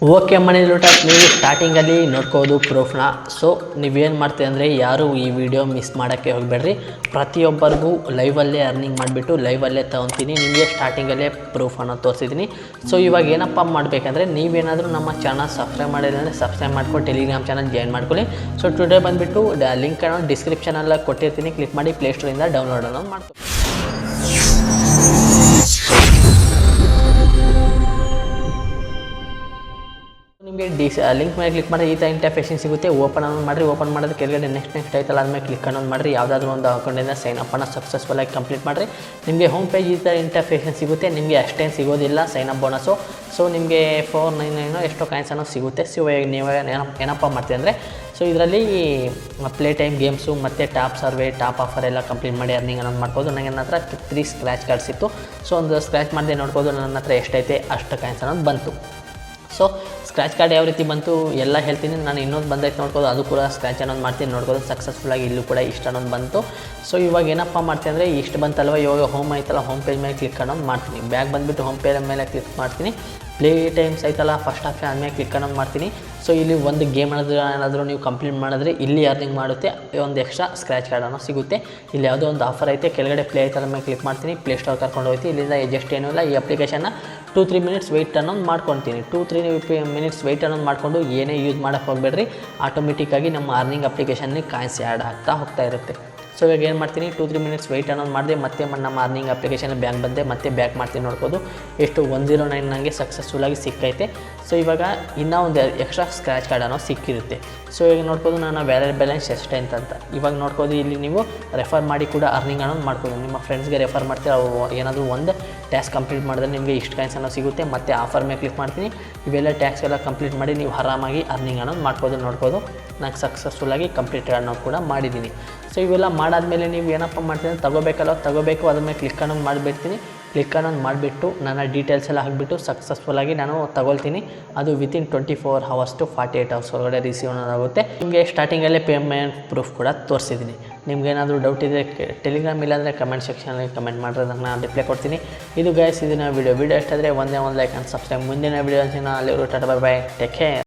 Okay ಮನಿ ಲೂಟರ್ಸ್, ನೀವು ಸ್ಟಾರ್ಟಿಂಗಲ್ಲಿ ನೋಡ್ಕೋಬೋದು ಪ್ರೂಫ್ನ. ಸೊ ನೀವೇನು ಮಾಡ್ತೀವಿ ಅಂದರೆ ಯಾರು ಈ ವಿಡಿಯೋ ಮಿಸ್ ಮಾಡೋಕ್ಕೆ ಹೋಗಬೇಡ್ರಿ. ಪ್ರತಿಯೊಬ್ಬರಿಗೂ ಲೈವಲ್ಲೇ ಅರ್ನಿಂಗ್ ಮಾಡಿಬಿಟ್ಟು ಲೈವಲ್ಲೇ ತೊಗೊತೀನಿ. ನಿಮಗೆ ಸ್ಟಾರ್ಟಿಂಗಲ್ಲೇ ಪ್ರೂಫನ್ನು ತೋರಿಸಿದ್ದೀನಿ. ಸೊ ಇವಾಗ ಏನಪ್ಪ ಮಾಡಬೇಕಂದ್ರೆ, ನೀವೇನಾದರೂ ನಮ್ಮ ಚಾನಲ್ ಸಬ್ಸ್ಕ್ರೈಬ್ ಮಾಡಿಲ್ಲ ಅಂದರೆ ಸಬ್ಸ್ಕ್ರೈಬ್ ಮಾಡ್ಕೊಂಡು ಟೆಲಿಗ್ರಾಮ್ ಚಾನಲ್ ಜಾಯ್ನ್ ಮಾಡ್ಕೊಳ್ಳಿ. ಸೊ ಟುಡೇ ಬಂದುಬಿಟ್ಟು ಲಿಂಕನ್ನು ಡಿಸ್ಕ್ರಿಪ್ಷನಲ್ಲಿ ಕೊಟ್ಟಿರ್ತೀನಿ, ಕ್ಲಿಕ್ ಮಾಡಿ ಪ್ಲೇಸ್ಟೋರಿಂದ ಡೌನ್ಲೋಡ್ ಅನ್ನೋದು ಮಾಡ್ಕೊಳ್ಳಿ. ನಿಮಗೆ ಲಿಂಕ್ ಮೇಲೆ ಕ್ಲಿಕ್ ಮಾಡಿ ಈ ಥರ ಇಂಟರ್ಫೇಸಿಂಗ್ ಸಿಗುತ್ತೆ. ಓಪನ್ ಅನ್ನೋದು ಮಾಡಿರಿ. ಓಪನ್ ಮಾಡಿದ್ರೆ ಕೆಳಗಡೆ ನೆಕ್ಸ್ಟ್ ಆಯ್ತಲ್ಲ, ಆದಮೇಲೆ ಕ್ಲಿಕ್ ಅನ್ನೋದು ಮಾಡಿರಿ. ಯಾವುದಾದ್ರೂ ಒಂದು ಅಕೌಂಟಿಂದ ಸೈನ್ ಅಪ್ ಅನ್ನು ಸಕ್ಸಸ್ಫುಲ್ಲಾಗಿ ಕಂಪ್ಲೀಟ್ ಮಾಡಿರಿ. ನಿಮಗೆ ಹೋಮ್ ಪೇಜ್ ಈ ಥರ ಇಂಟರ್ಫೇಸಿಂಗ್ ಸಿಗುತ್ತೆ. ನಿಮಗೆ ಅಷ್ಟೇನು ಸಿಗೋದಿಲ್ಲ ಸೈನ್ ಅಪ್ ಬೋನಸ್ಸು. ಸೊ ನಿಮಗೆ 499 ಎಷ್ಟೋ ಕಾಯಿನ್ಸ್ ಅನ್ನೋ ಸಿಗುತ್ತೆ. ಸೊ ನೀವು ಏನಪ್ಪ ಮಾಡ್ತೀವಿ ಅಂದರೆ, ಸೊ ಇದರಲ್ಲಿ ಪ್ಲೇ ಟೈಮ್ ಗೇಮ್ಸು ಮತ್ತು ಟಾಪ್ ಸರ್ವೆ, ಟಾಪ್ ಆಫರ್ ಎಲ್ಲ ಕಂಪ್ಲೀಟ್ ಮಾಡಿ ಅರ್ನಿಂಗ್ ಅನ್ನೋದು ಮಾಡ್ಬೋದು. ನನಗೆ ನನ್ನ ಹತ್ರ 3 ಸ್ಕ್ರ್ಯಾಚ್ ಕಾರ್ಡ್ಸ್ ಇತ್ತು. ಸೊ ಒಂದು ಸ್ಕ್ರ್ಯಾಚ್ ಮಾಡಿದೆ ನೋಡ್ಬೋದು, ನನ್ನ ಹತ್ರ ಎಷ್ಟೈತೆ ಅಷ್ಟು ಕಾಯಿನ್ಸ್ ಅನ್ನೋದು ಬಂತು. ಸೊ ಸ್ಕ್ರ್ಯಾಚ್ ಕಾರ್ಡ್ ಯಾವ ರೀತಿ ಬಂತು ಎಲ್ಲ ಹೇಳ್ತೀನಿ. ನಾನು ಇನ್ನೊಂದು ಬಂದೈತೆ ನೋಡ್ಬೋದು, ಅದು ಕೂಡ ಸ್ಕ್ರ್ಯಾಚ್ ಅನ್ನೋದು ಮಾಡ್ತೀನಿ ನೋಡ್ಬೋದು. ಸಕ್ಸಸ್ಫುಲ್ಲಾಗಿ ಇಲ್ಲೂ ಕೂಡ ಇಷ್ಟು ಅನ್ನೋದು ಬಂತು. ಸೊ ಇವಾಗ ಏನಪ್ಪ ಮಾಡ್ತೀನಿ ಅಂದರೆ, ಇಷ್ಟು ಬಂತಲ್ವ, ಇವಾಗ ಹೋಮ್ ಐತಲ್ಲ, ಹೋಮ್ ಪೇಜ್ ಮೇಲೆ ಕ್ಲಿಕ್ ಅನ್ನೋದು ಮಾಡ್ತೀನಿ. ಬ್ಯಾಗ್ ಬಂದುಬಿಟ್ಟು ಹೋಮ್ ಪೇಜ್ ಮೇಲೆ ಕ್ಲಿಕ್ ಮಾಡ್ತೀನಿ. ಪ್ಲೇ ಟೈಮ್ಸ್ ಐತಲ್ಲ, ಫಸ್ಟ್ ಹಾಕಿ ಆದಮೇಲೆ ಕ್ಲಿಕ್ ಅನ್ನೋದು ಮಾಡ್ತೀನಿ. ಸೊ ಇಲ್ಲಿ ಒಂದು ಗೇಮ್ ಏನಾದರೂ ನೀವು ಕಂಪ್ಲೀಟ್ ಮಾಡಿದ್ರೆ ಇಲ್ಲಿ ಅರ್ನಿಂಗ್ ಮಾಡುತ್ತೆ, ಒಂದು ಎಕ್ಸ್ಟ್ರಾ ಸ್ಕ್ರ್ಯಾಚ್ ಕಾರ್ಡ್ ಅನ್ನೋ ಸಿಗುತ್ತೆ. ಇಲ್ಲಿ ಯಾವುದೋ ಒಂದು ಆಫರ್ ಐತೆ, ಕೆಳಗಡೆ ಪ್ಲೇ ಐತಲ್ಲ ಮೇಲೆ ಕ್ಲಿಕ್ ಮಾಡ್ತೀನಿ. ಪ್ಲೇ ಸ್ಟೋರ್ ಕರ್ಕೊಂಡು ಹೋಗ್ತೀನಿ. ಇಲ್ಲಿಂದ ಜಸ್ಟ್ ಏನೂ ಇಲ್ಲ, ಈ ಅಪ್ಲಿಕೇಶನ್ನ 2-3 ಮಿನಿಟ್ಸ್ ವೆಯ್ಟ್ ಅನ್ನೋದು ಮಾಡ್ಕೊತೀನಿ. 2-3 ಮಿನಿಟ್ಸ್ ವೆಯ್ಟ್ ಅನ್ನೋದು ಮಾಡಿಕೊಂಡು ಏನೇ ಯೂಸ್ ಮಾಡೋಕ್ಕೆ ಹೋಗಬೇಡ್ರಿ. ಆಟೋಮೆಟಿಕ್ಕಾಗಿ ನಮ್ಮ ಅರ್ನಿಂಗ್ ಅಪ್ಲಿಕೇಶನ್ಗೆ ಕಾಯಿನ್ಸ್ ಆ್ಯಡ್ ಆಗ್ತಾ ಹೋಗ್ತಾ ಇರುತ್ತೆ. ಸೊ ಇವಾಗ ಏನು ಮಾಡ್ತೀನಿ, 2-3 ಮಿನಿಟ್ಸ್ ವೆಯ್ಟ್ ಅನ್ನೋದು ಮಾಡಿದೆ. ಮತ್ತೆ ನಮ್ಮ ಅರ್ನಿಂಗ್ ಅಪ್ಲಿಕೇಶನ್ ಬ್ಯಾಕ್ ಬಂದೆ, ಮತ್ತೆ ಬ್ಯಾಕ್ ಮಾಡ್ತೀನಿ ನೋಡ್ಬೋದು. ಎಷ್ಟು 109 ನನಗೆ ಸಕ್ಸಸ್ಫುಲ್ಲಾಗಿ ಸಿಕ್ಕೈತೆ. ಸೊ ಇವಾಗ ಇನ್ನೂ ಒಂದು ಎಕ್ಸ್ಟ್ರಾ ಸ್ಕ್ರ್ಯಾಚ್ ಕಾರ್ಡ್ ಅನ್ನೋ ಸಿಕ್ಕಿರುತ್ತೆ. ಸೊ ಈಗ ನೋಡ್ಬೋದು ನನ್ನ ವ್ಯಾಲೆಟ್ ಬ್ಯಾಲೆನ್ಸ್ ಎಷ್ಟೇ ಅಂತ. ಇವಾಗ ನೋಡ್ಬೋದು, ಇಲ್ಲಿ ನೀವು ರೆಫರ್ ಮಾಡಿ ಕೂಡ ಅರ್ನಿಂಗ್ ಅನ್ನೋದು ಮಾಡ್ಬೋದು. ನಿಮ್ಮ ಫ್ರೆಂಡ್ಸ್ಗೆ ರೆಫರ್ ಮಾಡ್ತೀರ, ಅವು ಏನಾದರೂ ಒಂದು ಟ್ಯಾಕ್ಸ್ ಕಂಪ್ಲೀಟ್ ಮಾಡಿದ್ರೆ ನಿಮಗೆ ಇಷ್ಟು ಕಾಯಿನ್ಸ್ ಅನ್ನೋ ಸಿಗುತ್ತೆ. ಮತ್ತು ಆಫರ್ ಮೇಲೆ ಕ್ಲಿಕ್ ಮಾಡ್ತೀನಿ. ಇವೆಲ್ಲ ಟ್ಯಾಕ್ಸ್ ಎಲ್ಲ ಕಂಪ್ಲೀಟ್ ಮಾಡಿ ನೀವು ಆರಾಮಾಗಿ ಅರ್ನಿಂಗ್ ಅನ್ನೋದು ಮಾಡ್ಬೋದು ನೋಡ್ಬೋದು. ನಾನು ಸಕ್ಸಸ್ಫುಲ್ಲಾಗಿ ಕಂಪ್ಲೀಟ್ ಅನ್ನೋದು ಕೂಡ ಮಾಡಿದ್ದೀನಿ. ಸೊ ಇವೆಲ್ಲ ಮಾಡಾದಮೇಲೆ ನೀವು ಏನಪ್ಪ ಮಾಡ್ತೀನಿ, ತಗೋಬೇಕು ಅದ್ರ ಮೇಲೆ ಕ್ಲಿಕ್ ಅನ್ನೋದು ಮಾಡಿಬಿಡ್ತೀನಿ. ಕ್ಲಿಕ್ ಅನ್ನೋದು ಮಾಡಿಬಿಟ್ಟು ನನ್ನ ಡೀಟೇಲ್ಸ್ ಎಲ್ಲ ಹಾಕಿಬಿಟ್ಟು ಸಕ್ಸಸ್ಫುಲ್ಲಾಗಿ ನಾನು ತಗೊಳ್ತೀನಿ. ಅದು ವಿತಿನ್ 24 hours to 48 hours ಒಳಗಡೆ ರಿಸೀವ್ ಅನ್ನೋದಾಗುತ್ತೆ. ನಿಮಗೆ ಸ್ಟಾರ್ಟಿಂಗಲ್ಲೇ ಪೇಮೆಂಟ್ ಪ್ರೂಫ್ ಕೂಡ ತೋರಿಸಿದ್ದೀನಿ. ನಿಮ್ಗೇನಾದರೂ ಡೌಟ್ ಇದ್ದರೆ ಟೆಲಿಗ್ರಾಮ್ ಇಲ್ಲಾಂದರೆ ಕಮೆಂಟ್ ಸೆಕ್ಷನಲ್ಲಿ ಕಮೆಂಟ್ ಮಾಡಿದ್ರೆ ನಾನು ರಿಪ್ಲೈ ಕೊಡ್ತೀನಿ. ಇದು ಗೈಸ್, ಇದನ್ನ ವಿಡಿಯೋ ಇಷ್ಟ ಆದರೆ ಒಂದೇ ಒಂದು ಲೈಕ್ ಆ್ಯಂಡ್ ಸಬ್ಸ್ಕ್ರೈಬ್. ಮುಂದಿನ ವಿಡಿಯೋ ಅಲ್ಲಿ tata bye bye, take care.